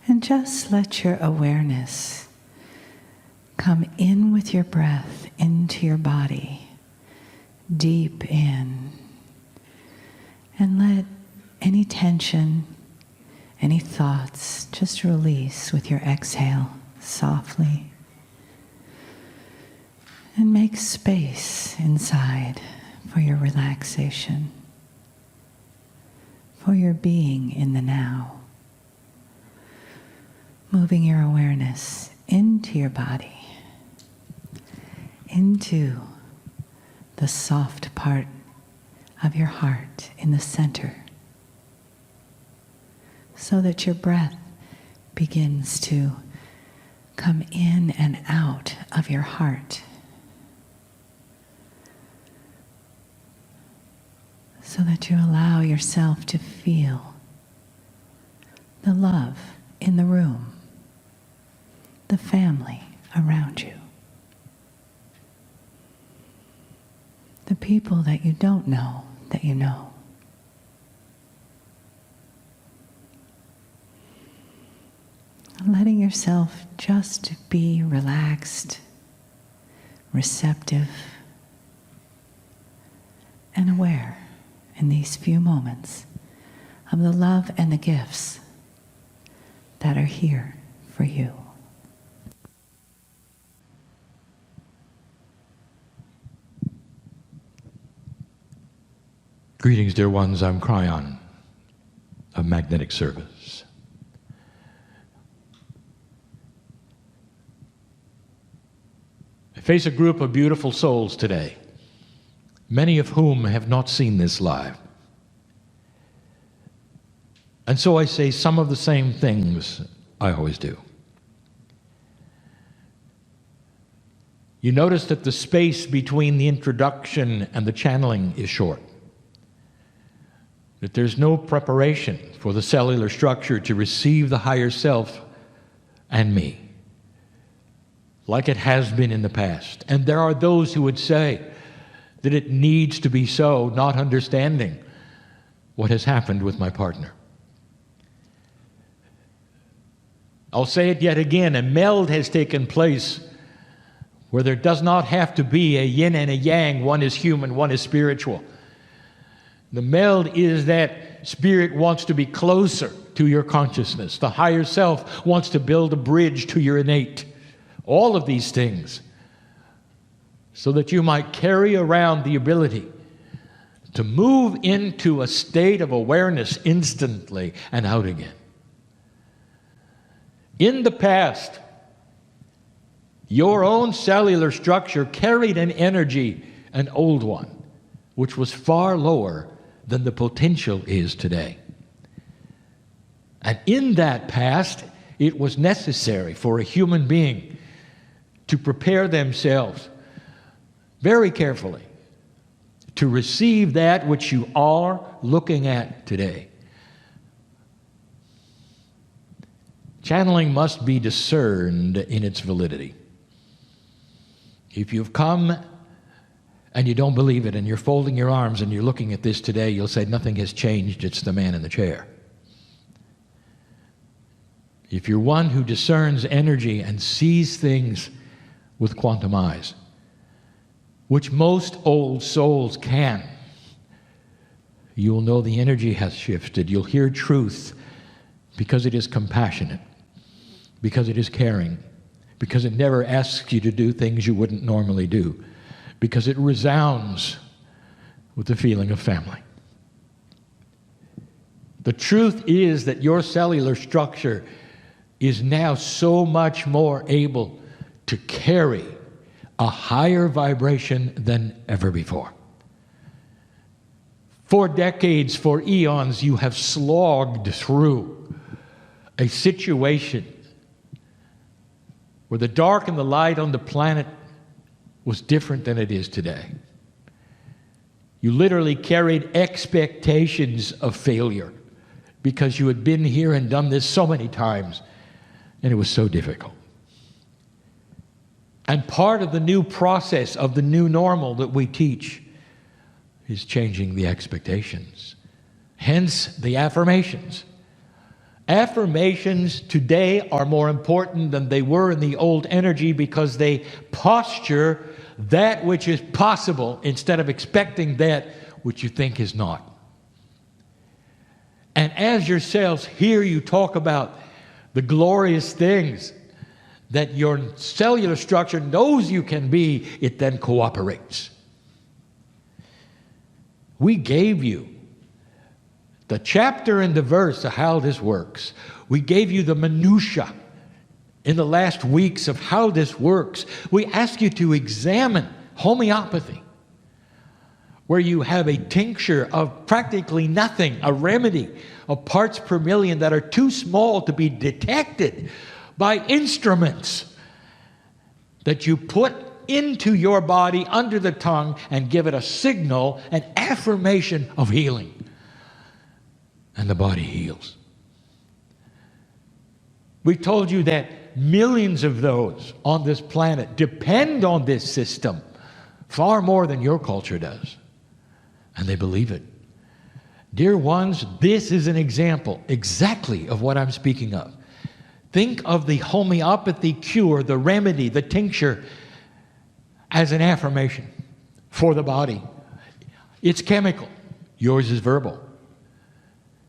And just let your awareness come in with your breath into your body, deep in. And let any tension, any thoughts just release with your exhale softly. And make space inside for your relaxation, for your being in the now. Moving your awareness into your body, into the soft part of your heart in the center, so that your breath begins to come in and out of your heart, so that you allow yourself to feel the love in the room, the family around you, the people that you don't know that you know. Letting yourself just be relaxed, receptive, and aware in these few moments of the love and the gifts that are here for you. Greetings, dear ones. I'm Kryon of Magnetic Service. I face a group of beautiful souls today, many of whom have not seen this live. And so I say some of the same things I always do. You notice that the space between the introduction and the channeling is short. That there's no preparation for the cellular structure to receive the higher self and me, like it has been in the past. And there are those who would say that it needs to be so, not understanding what has happened with my partner. I'll say it yet again, a meld has taken place where there does not have to be a yin and a yang. One is human, one is spiritual. The meld is that spirit wants to be closer to your consciousness. The higher self wants to build a bridge to your innate. All of these things, so that you might carry around the ability to move into a state of awareness instantly and out again. In the past, your own cellular structure carried an energy, an old one, which was far lower than the potential is today. And in that past, it was necessary for a human being to prepare themselves very carefully to receive that which you are looking at today. Channeling must be discerned in its validity. If you've come and you don't believe it, and you're folding your arms and you're looking at this today, you'll say, nothing has changed, it's the man in the chair. If you're one who discerns energy and sees things with quantum eyes, which most old souls can, you'll know the energy has shifted. You'll hear truth because it is compassionate, because it is caring, because it never asks you to do things you wouldn't normally do, because it resounds with the feeling of family. The truth is that your cellular structure is now so much more able to carry a higher vibration than ever before. For decades, for eons, you have slogged through a situation where the dark and the light on the planet was different than it is today. You literally carried expectations of failure because you had been here and done this so many times, and it was so difficult. And part of the new process of the new normal that we teach is changing the expectations. Hence the affirmations. Affirmations today are more important than they were in the old energy because they posture that which is possible instead of expecting that which you think is not. And as your cells hear you talk about the glorious things that your cellular structure knows you can be, it then cooperates. We gave you the chapter and the verse of how this works. We gave you the minutia in the last weeks of how this works. We ask you to examine homeopathy, where you have a tincture of practically nothing, a remedy of parts per million that are too small to be detected by instruments that you put into your body under the tongue and give it a signal, an affirmation of healing. And the body heals. We told you that millions of those on this planet depend on this system far more than your culture does. And they believe it. Dear ones, this is an example exactly of what I'm speaking of. Think of the homeopathy cure, the remedy, the tincture, as an affirmation for the body. It's chemical. Yours is verbal.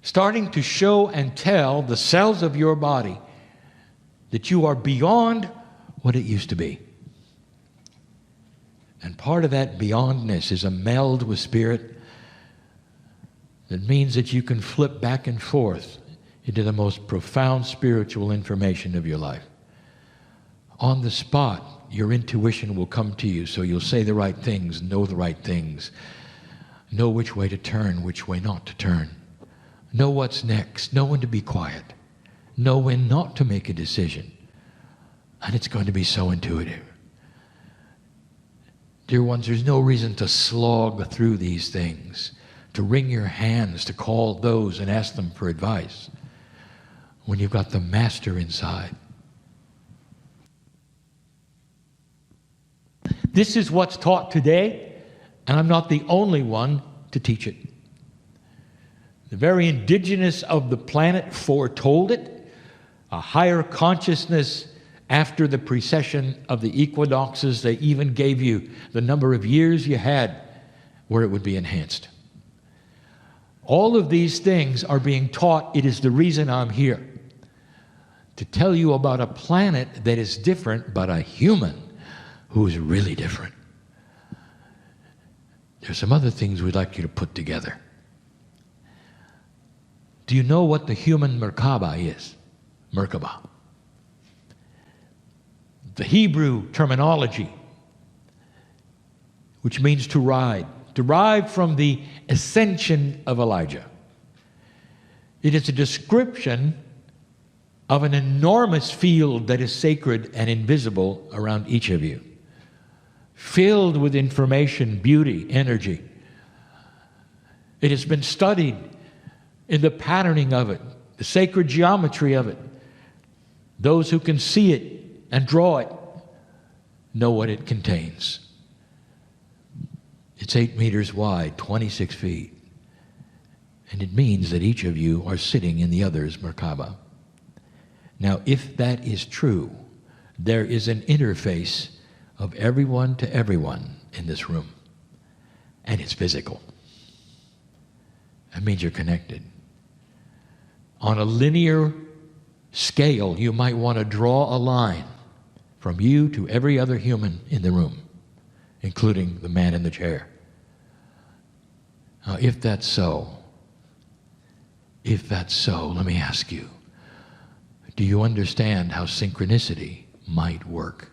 Starting to show and tell the cells of your body that you are beyond what it used to be. And part of that beyondness is a meld with spirit that means that you can flip back and forth into the most profound spiritual information of your life. On the spot, your intuition will come to you, so you'll say the right things, know the right things, know which way to turn, which way not to turn, know what's next, know when to be quiet, know when not to make a decision. And it's going to be so intuitive. Dear ones, there's no reason to slog through these things, to wring your hands, to call those and ask them for advice, when you've got the master inside. This is what's taught today, and I'm not the only one to teach it. The very indigenous of the planet foretold it. A higher consciousness after the precession of the equinoxes, they even gave you the number of years you had where it would be enhanced. All of these things are being taught. It is the reason I'm here, to tell you about a planet that is different, but a human who is really different. There's some other things we'd like you to put together. Do you know what the human Merkaba is? Merkaba. The Hebrew terminology, which means to ride, derived from the ascension of Elijah. It is a description of an enormous field that is sacred and invisible around each of you, filled with information, beauty, energy. It has been studied in the patterning of it, the sacred geometry of it. Those who can see it and draw it know what it contains. It's 8 meters wide, 26 feet. And it means that each of you are sitting in the other's Merkaba. Now, if that is true, there is an interface of everyone to everyone in this room. And it's physical. That means you're connected. On a linear scale, you might want to draw a line from you to every other human in the room, including the man in the chair. Now, if that's so, let me ask you, do you understand how synchronicity might work?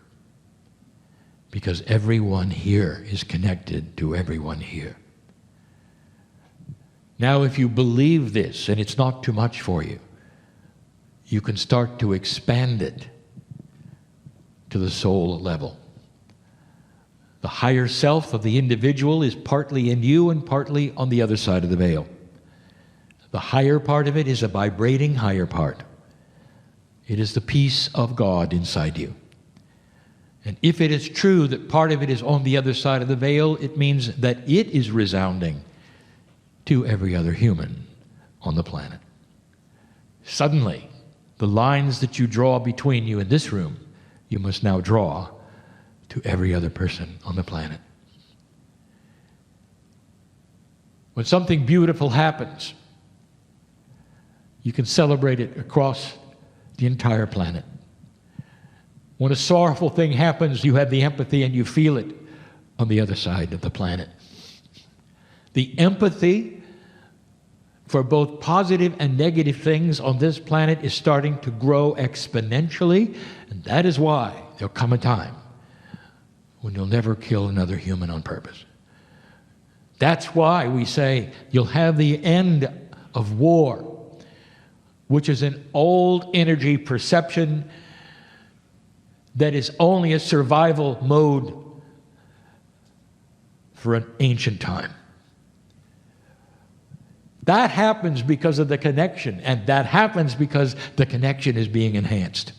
Because everyone here is connected to everyone here. Now, if you believe this, and it's not too much for you, you can start to expand it to the soul level. The higher self of the individual is partly in you and partly on the other side of the veil. The higher part of it is a vibrating higher part. It is the peace of God inside you. And if it is true that part of it is on the other side of the veil, it means that it is resounding to every other human on the planet. Suddenly, the lines that you draw between you in this room, you must now draw to every other person on the planet. When something beautiful happens, you can celebrate it across the entire planet. When a sorrowful thing happens, you have the empathy and you feel it on the other side of the planet. The empathy for both positive and negative things on this planet is starting to grow exponentially, and that is why there'll come a time when you'll never kill another human on purpose. That's why we say you'll have the end of war, which is an old energy perception that is only a survival mode for an ancient time. That happens because of the connection, and that happens because the connection is being enhanced.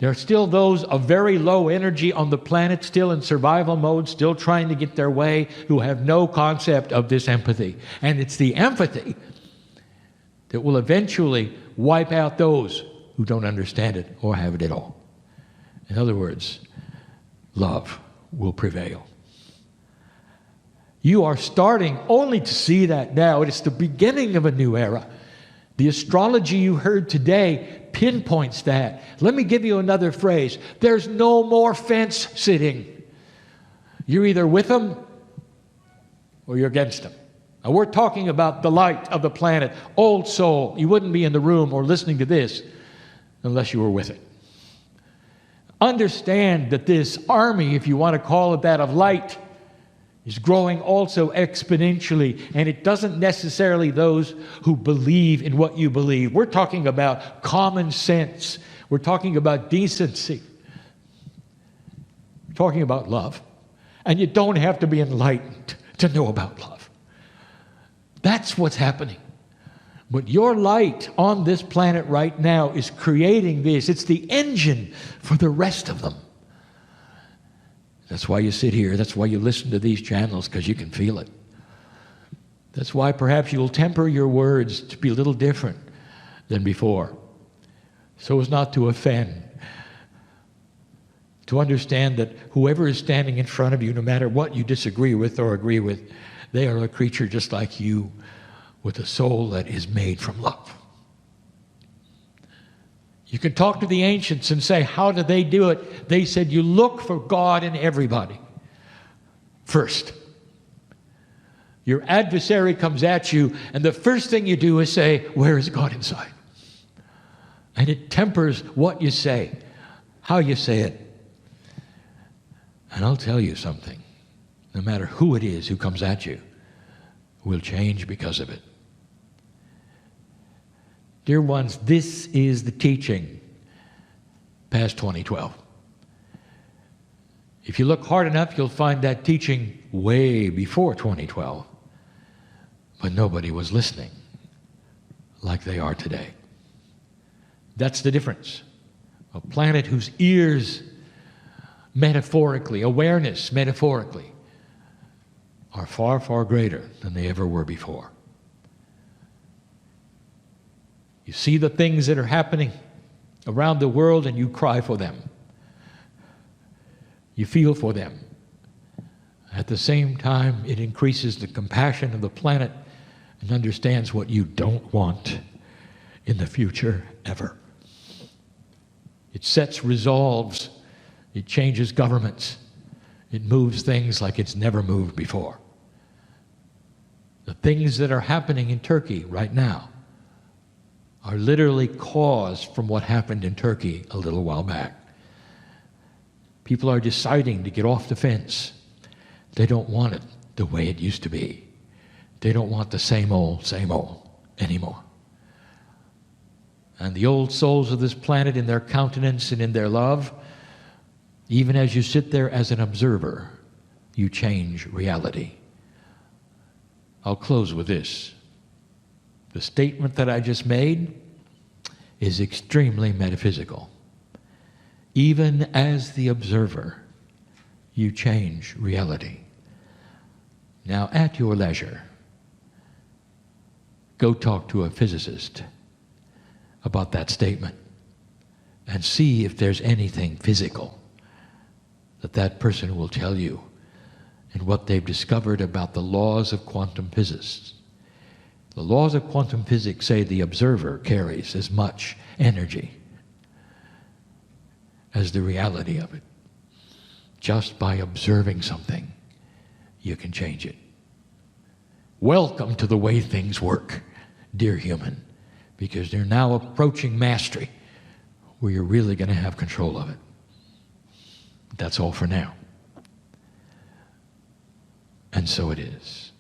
There are still those of very low energy on the planet, still in survival mode, still trying to get their way, who have no concept of this empathy. And it's the empathy that will eventually wipe out those who don't understand it or have it at all. In other words, love will prevail. You are starting only to see that now. It is the beginning of a new era. The astrology you heard today pinpoints that. Let me give you another phrase. There's no more fence sitting. You're either with them or you're against them. Now, we're talking about the light of the planet, old soul. You wouldn't be in the room or listening to this unless you were with it. Understand that this army, if you want to call it that, of light, is growing also exponentially, and it doesn't necessarily those who believe in what you believe. We're talking about common sense. We're talking about decency. We're talking about love. And you don't have to be enlightened to know about love. That's what's happening. But your light on this planet right now is creating this. It's the engine for the rest of them. That's why you sit here. That's why you listen to these channels, because you can feel it. That's why perhaps you'll temper your words to be a little different than before, so as not to offend. To understand that whoever is standing in front of you, no matter what you disagree with or agree with, they are a creature just like you, with a soul that is made from love. You can talk to the ancients and say, how did they do it? They said, you look for God in everybody first. Your adversary comes at you, and the first thing you do is say, where is God inside? And it tempers what you say, how you say it. And I'll tell you something. No matter who it is who comes at you, will change because of it. Dear ones, this is the teaching past 2012. If you look hard enough, you'll find that teaching way before 2012. But nobody was listening like they are today. That's the difference. A planet whose ears, metaphorically, awareness metaphorically, are far, far greater than they ever were before. You see the things that are happening around the world and you cry for them. You feel for them. At the same time, it increases the compassion of the planet and understands what you don't want in the future ever. It sets resolves. It changes governments. It moves things like it's never moved before. The things that are happening in Turkey right now are literally caused from what happened in Turkey a little while back. People are deciding to get off the fence. They don't want it the way it used to be. They don't want the same old anymore. And the old souls of this planet, in their countenance and in their love, even as you sit there as an observer, you change reality. I'll close with this. The statement that I just made is extremely metaphysical. Even as the observer, you change reality. Now, at your leisure, Go talk to a physicist about that statement and see if there's anything physical that that person will tell you and what they've discovered about the laws of quantum physics. The laws of quantum physics say the observer carries as much energy as the reality of it. Just by observing something, you can change it. Welcome to the way things work, dear human, because they're now approaching mastery where you're really going to have control of it. That's all for now. And so it is.